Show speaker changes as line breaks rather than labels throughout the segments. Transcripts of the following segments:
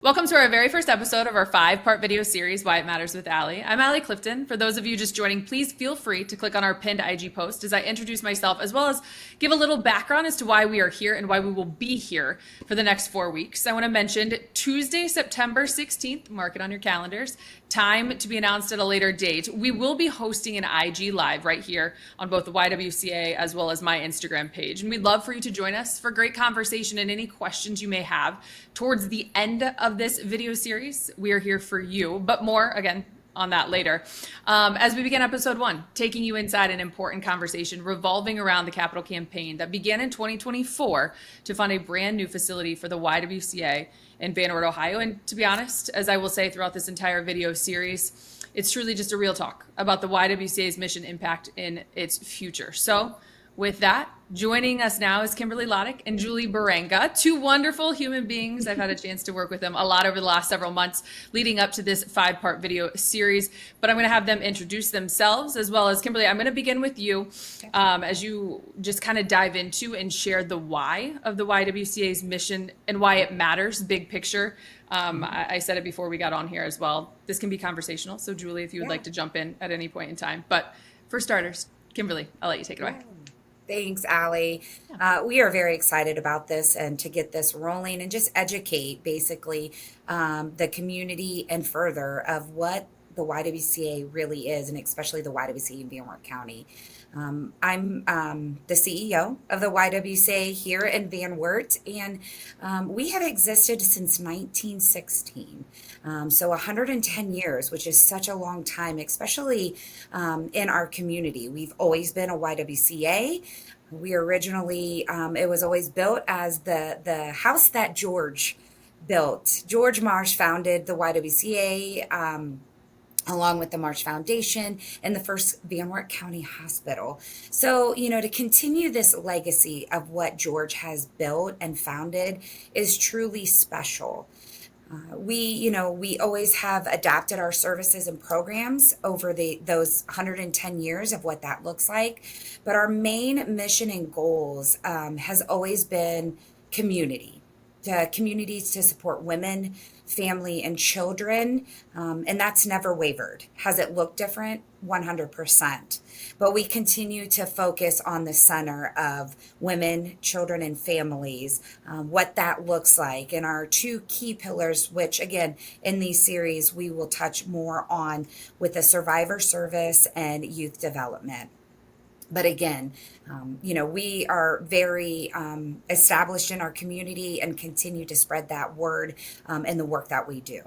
Welcome to our very first episode of our 5-part video series, Why It Matters With Allie. I'm Allie Clifton. For those of you just joining, please feel free to click on our pinned IG post as I introduce myself, as well as give a little background as to why we are here and why we will be here for the next 4 weeks. I want to mention Tuesday, September 16th, mark it on your calendars, time to be announced at a later date. We will be hosting an IG live right here on both the YWCA as well as my Instagram page. And we'd love for you to join us for great conversation and any questions you may have towards the end of this video series. We are here for you, but more again on that later. As we begin episode 1, taking you inside an important conversation revolving around the capital campaign that began in 2024 to fund a brand new facility for the YWCA in Van Wert, Ohio. And to be honest, as I will say throughout this entire video series, it's truly just a real talk about the YWCA's mission, impact, in its future. So with that, joining us now is Kimberly Laudick and Julie Burenga, two wonderful human beings. I've had a chance to work with them a lot over the last several months leading up to this 5-part video series, but I'm going to have them introduce themselves, as well as Kimberly, I'm going to begin with you as you just kind of dive into and share the why of the YWCA's mission and why it matters, big picture. I said it before we got on here as well. This can be conversational. So Julie, if you would like to jump in at any point in time, but for starters, Kimberly, I'll let you take it away.
Thanks, Allie. We are very excited about this and to get this rolling and just educate basically the community and further of what the YWCA really is, and especially the YWCA in Wert County. I'm the CEO of the YWCA here in Van Wert, and we have existed since 1916. So 110 years, which is such a long time, especially in our community. We've always been a YWCA. We originally, it was always built as the house that George built. George Marsh founded the YWCA. Along with the Marsh Foundation and the first Van Wert County Hospital. So, to continue this legacy of what George has built and founded is truly special. We always have adapted our services and programs over those 110 years of what that looks like. But our main mission and goals has always been community. Communities to support women, family, and children, and that's never wavered. Has it looked different? 100%. But we continue to focus on the center of women, children, and families, what that looks like, and our two key pillars, which again, in these series, we will touch more on with the survivor service and youth development. But again, we are very established in our community and continue to spread that word in the work that we do.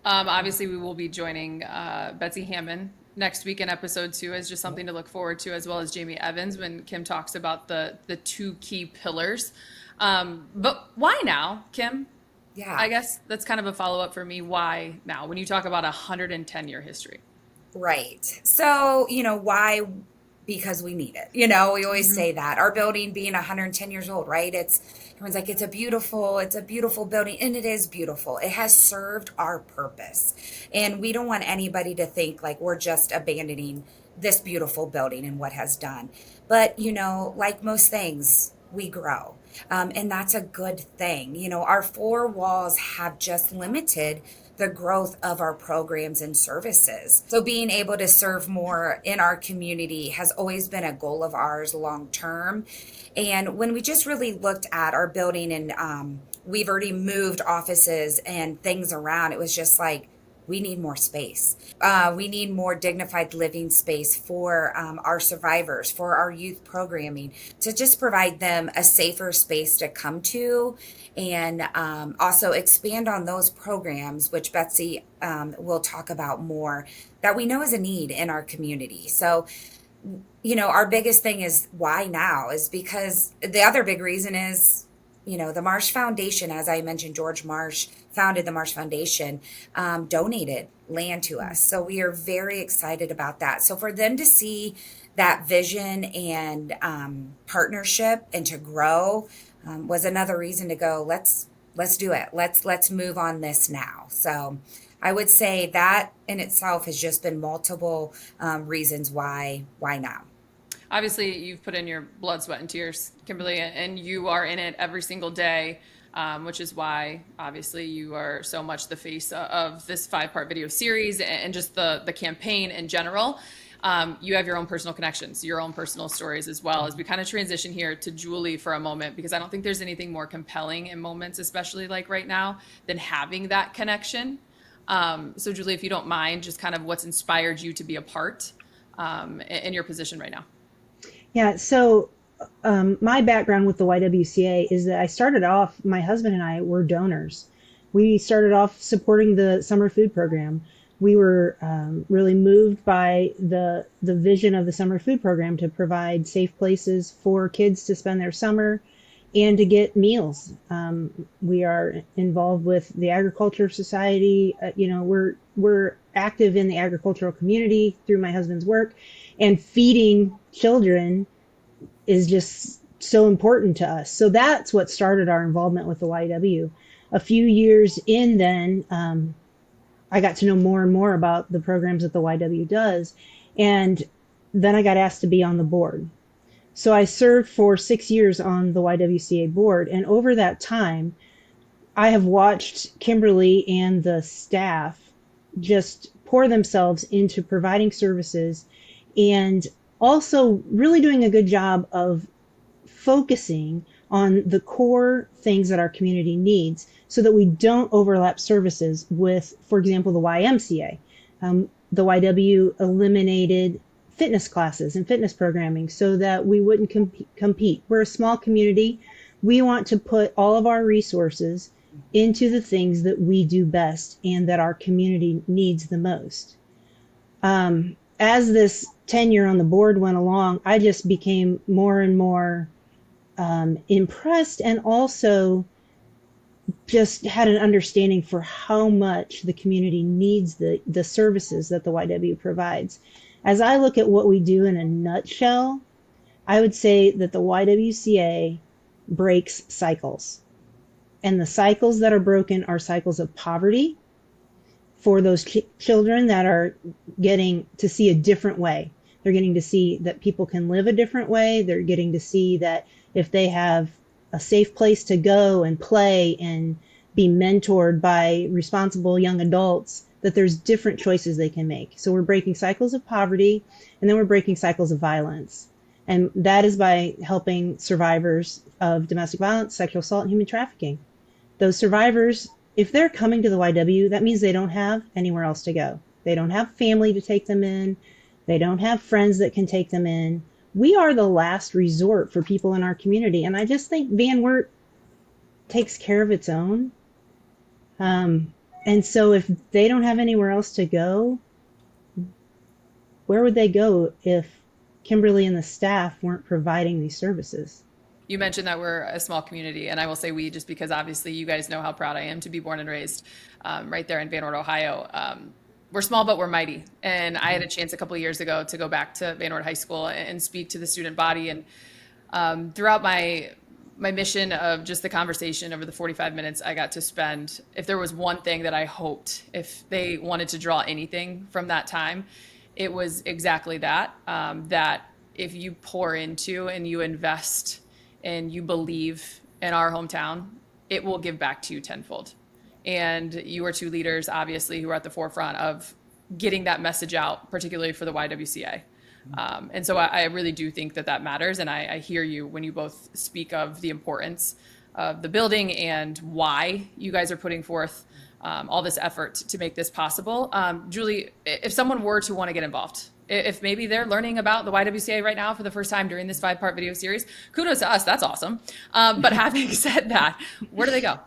Obviously, we will be joining Betsy Hammond next week in episode 2 as just something to look forward to, as well as Jamie Evans when Kim talks about the two key pillars. But why now, Kim?
Yeah.
I guess that's kind of a follow-up for me. Why now? When you talk about 110-year history.
Right. So, why? Because we need it. We always say that our building being 110 years old, right? Everyone's like, it's a beautiful building. And it is beautiful. It has served our purpose. And we don't want anybody to think like we're just abandoning this beautiful building and what has done. But, like most things, we grow. And that's a good thing. Our 4 walls have just limited the growth of our programs and services. So being able to serve more in our community has always been a goal of ours long term. And when we just really looked at our building and we've already moved offices and things around, it was just like, we need more space. We need more dignified living space for our survivors, for our youth programming, to just provide them a safer space to come to, and also expand on those programs, which Betsy will talk about more, that we know is a need in our community. So, our biggest thing is why now is because the other big reason is, the Marsh Foundation, as I mentioned, George Marsh founded the Marsh Foundation, donated land to us. So we are very excited about that. So for them to see that vision and partnership and to grow was another reason to go, let's do it. Let's move on this now. So I would say that in itself has just been multiple reasons why now.
Obviously, you've put in your blood, sweat, and tears, Kimberly, and you are in it every single day. which is why obviously you are so much the face of this 5-part video series and just the campaign in general. You have your own personal connections, your own personal stories as well. As we kind of transition here to Julie for a moment, because I don't think there's anything more compelling in moments, especially like right now, than having that connection. So Julie, if you don't mind, just kind of what's inspired you to be a part in your position right now.
Yeah, so my background with the YWCA is that I started off, my husband and I were donors. We started off supporting the summer food program. We were really moved by the vision of the summer food program to provide safe places for kids to spend their summer and to get meals. We are involved with the Agriculture Society. We're active in the agricultural community through my husband's work, and feeding children is just so important to us. So that's what started our involvement with the YW. A few years in then, I got to know more and more about the programs that the YW does. And then I got asked to be on the board. So I served for 6 years on the YWCA board. And over that time, I have watched Kimberly and the staff just pour themselves into providing services and also really doing a good job of focusing on the core things that our community needs so that we don't overlap services with, for example, the YMCA. The YW eliminated fitness classes and fitness programming so that we wouldn't compete. We're a small community. We want to put all of our resources into the things that we do best and that our community needs the most. As this tenure on the board went along, I just became more and more impressed, and also just had an understanding for how much the community needs the services that the YW provides. As I look at what we do in a nutshell, I would say that the YWCA breaks cycles. And the cycles that are broken are cycles of poverty for those children that are getting to see a different way. They're getting to see that people can live a different way. They're getting to see that if they have a safe place to go and play and be mentored by responsible young adults, that there's different choices they can make. So we're breaking cycles of poverty, and then we're breaking cycles of violence. And that is by helping survivors of domestic violence, sexual assault, and human trafficking. Those survivors, if they're coming to the YW, that means they don't have anywhere else to go. They don't have family to take them in. They don't have friends that can take them in. We are the last resort for people in our community. And I just think Van Wert takes care of its own. And so if they don't have anywhere else to go, where would they go if Kimberly and the staff weren't providing these services?
You mentioned that we're a small community, and I will say we, just because obviously you guys know how proud I am to be born and raised right there in Van Wert, Ohio. We're small, but we're mighty. And I had a chance a couple of years ago to go back to Van Wert High School and speak to the student body. And throughout my mission of just the conversation over the 45 minutes I got to spend, if there was one thing that I hoped, if they wanted to draw anything from that time, it was exactly that, that if you pour into and you invest and you believe in our hometown, it will give back to you tenfold. And you are two leaders, obviously, who are at the forefront of getting that message out, particularly for the YWCA. And so I really do think that matters. And I hear you when you both speak of the importance of the building and why you guys are putting forth all this effort to make this possible. Julie, if someone were to want to get involved, if maybe they're learning about the YWCA right now for the first time during this 5-part video series, kudos to us, that's awesome. But having said that, where do they go?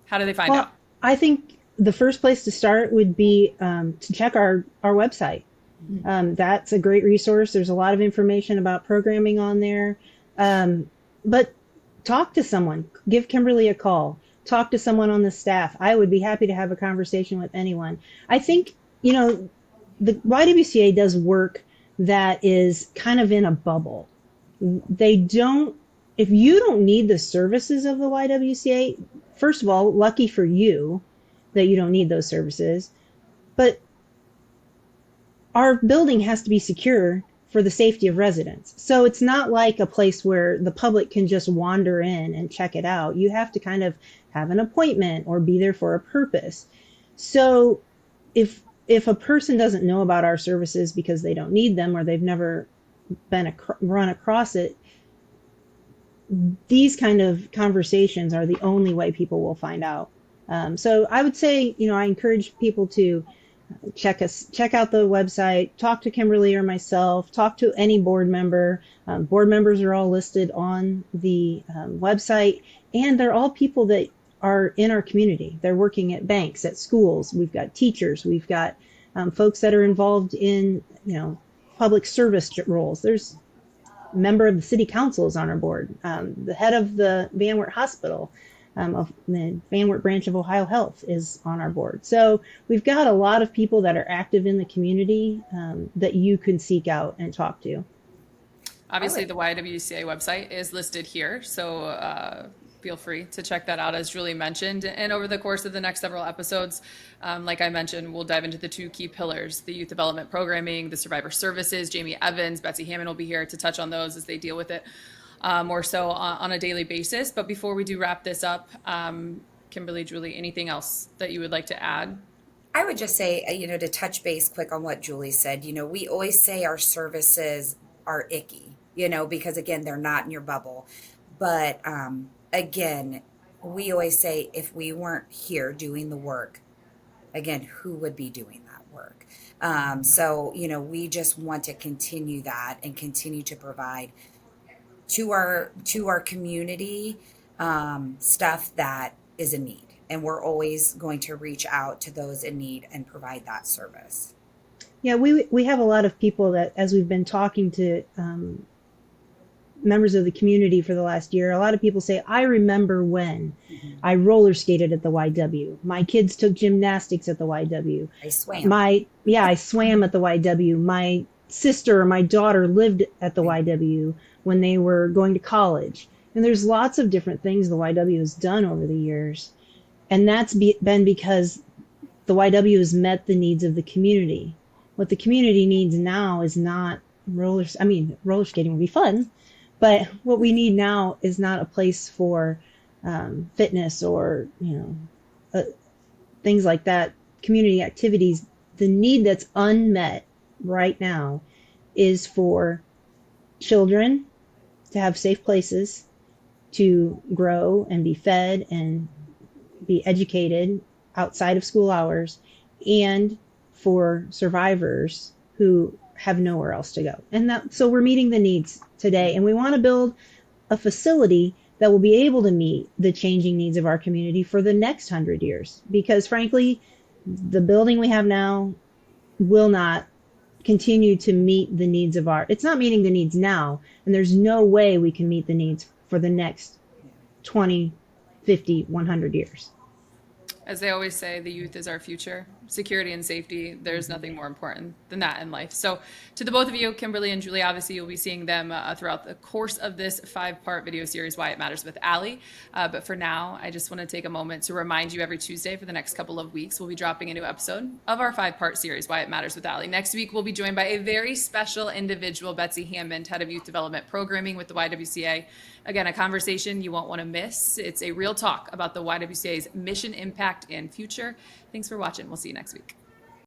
How do they find out?
I think the first place to start would be to check our website. That's a great resource. There's a lot of information about programming on there. But talk to someone. Give Kimberly a call. Talk to someone on the staff. I would be happy to have a conversation with anyone. I think, the YWCA does work that is kind of in a bubble. If you don't need the services of the YWCA, first of all, lucky for you that you don't need those services. But our building has to be secure for the safety of residents. So it's not like a place where the public can just wander in and check it out. You have to kind of have an appointment or be there for a purpose. So if a person doesn't know about our services because they don't need them or they've never run across it, these kind of conversations are the only way people will find out. So I would say, I encourage people to check out the website, talk to Kimberly or myself, talk to any board member. Board members are all listed on the website, and they're all people that are in our community. They're working at banks, at schools. We've got teachers. We've got folks that are involved in, public service roles. There's a member of the city council is on our board. The head of the Van Wert Hospital, of the Van Wert branch of Ohio Health, is on our board. So we've got a lot of people that are active in the community that you can seek out and talk to.
Obviously, the YWCA website is listed here, so feel free to check that out, as Julie mentioned. And over the course of the next several episodes, like I mentioned, we'll dive into the two key pillars: the youth development programming, the survivor services. Jamie Evans, Betsy Hammond will be here to touch on those as they deal with it more so on a daily basis. But before we do wrap this up, Kimberly, Julie, anything else that you would like to add?
I would just say, to touch base quick on what Julie said, we always say our services are icky, because again, they're not in your bubble. But again, we always say if we weren't here doing the work, again, who would be doing that work? So, we just want to continue that and continue to provide to our community stuff that is in need. And we're always going to reach out to those in need and provide that service.
Yeah, we have a lot of people that, as we've been talking to members of the community for the last year, a lot of people say, I remember when I roller skated at the YW. My kids took gymnastics at the YW.
I swam.
I swam at the YW. My sister or my daughter lived at the YW when they were going to college. And there's lots of different things the YW has done over the years. And that's been because the YW has met the needs of the community. What the community needs now is not roller skating would be fun, but what we need now is not a place for fitness or, things like that, community activities. The need that's unmet right now is for children to have safe places to grow and be fed and be educated outside of school hours, and for survivors who have nowhere else to go. And so we're meeting the needs today, and we want to build a facility that will be able to meet the changing needs of our community for the next 100 years. Because frankly, the building we have now will not continue to meet the needs of it's not meeting the needs now, and there's no way we can meet the needs for the next 20, 50, 100 years.
As they always say, the youth is our future. Security and safety, there's nothing more important than that in life. So to the both of you, Kimberly and Julie, obviously you'll be seeing them throughout the course of this 5-part video series, Why It Matters with Allie. But for now, I just want to take a moment to remind you, every Tuesday for the next couple of weeks, we'll be dropping a new episode of our 5-part series, Why It Matters with Allie. Next week, we'll be joined by a very special individual, Betsy Hammond, head of youth development programming with the YWCA. Again, a conversation you won't want to miss. It's a real talk about the YWCA's mission, impact, and future. Thanks for watching. We'll see you next week.